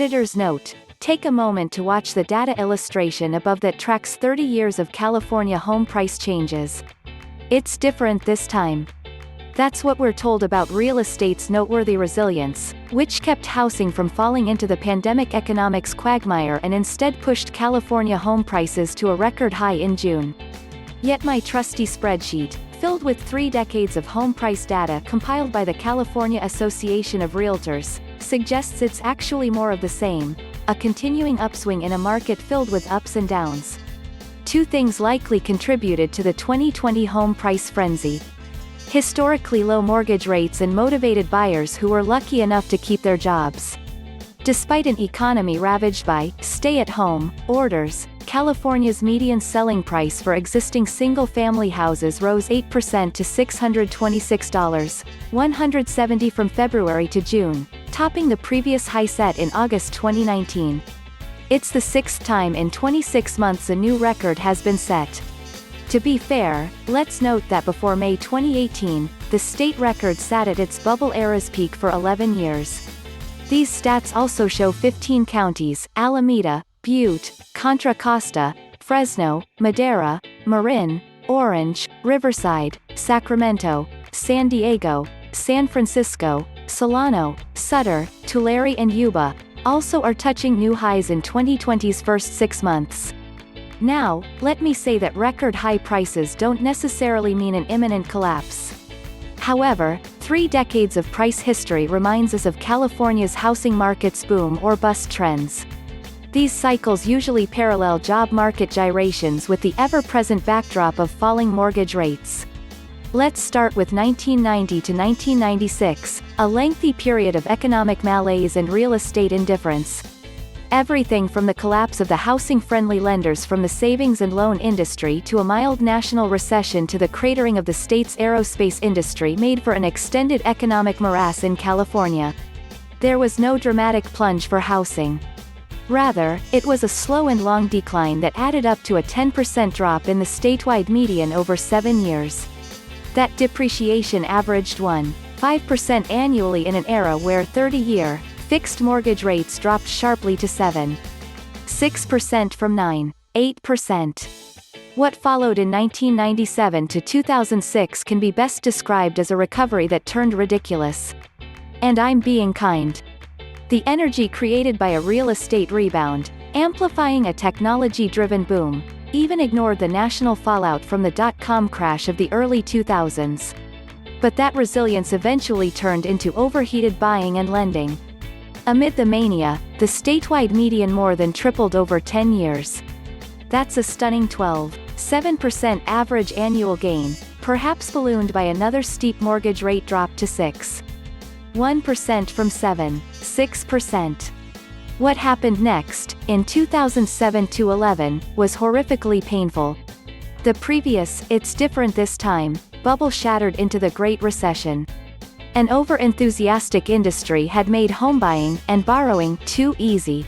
Editor's note: take a moment to watch the data illustration above that tracks 30 years of California home price changes. It's different this time. That's what we're told about real estate's noteworthy resilience, which kept housing from falling into the pandemic economics quagmire and instead pushed California home prices to a record high in June. Yet my trusty spreadsheet, filled with 3 decades of home price data compiled by the California Association of Realtors, suggests it's actually more of the same, a continuing upswing in a market filled with ups and downs. 2 things likely contributed to the 2020 home price frenzy: historically low mortgage rates and motivated buyers who were lucky enough to keep their jobs. Despite an economy ravaged by stay-at-home orders, California's median selling price for existing single-family houses rose 8% to $626.170 from February to June, topping the previous high set in August 2019. It's the 6th time in 26 months a new record has been set. To be fair, let's note that before May 2018, the state record sat at its bubble era's peak for 11 years. These stats also show 15 counties: Alameda, Butte, Contra-Costa, Fresno, Madera, Marin, Orange, Riverside, Sacramento, San Diego, San Francisco, Solano, Sutter, Tulare and Yuba, also are touching new highs in 2020's first 6 months. Now, let me say that record high prices don't necessarily mean an imminent collapse. However, 3 decades of price history reminds us of California's housing market's boom or bust trends. These cycles usually parallel job market gyrations with the ever-present backdrop of falling mortgage rates. Let's start with 1990 to 1996, a lengthy period of economic malaise and real estate indifference. Everything from the collapse of the housing-friendly lenders from the savings and loan industry to a mild national recession to the cratering of the state's aerospace industry made for an extended economic morass in California. There was no dramatic plunge for housing. Rather, it was a slow and long decline that added up to a 10% drop in the statewide median over 7 years. That depreciation averaged 1.5% annually in an era where 30-year fixed mortgage rates dropped sharply to 7.6% from 9.8%. What followed in 1997 to 2006 can be best described as a recovery that turned ridiculous. And I'm being kind. The energy created by a real estate rebound, amplifying a technology-driven boom, even ignored the national fallout from the dot-com crash of the early 2000s. But that resilience eventually turned into overheated buying and lending. Amid the mania, the statewide median more than tripled over 10 years. That's a stunning 12.7% average annual gain, perhaps ballooned by another steep mortgage rate drop to 6.1% from 7.6%. What happened next, in 2007 to 11, was horrifically painful. The previous, "it's different this time," bubble shattered into the Great Recession. An over-enthusiastic industry had made home buying and borrowing too easy.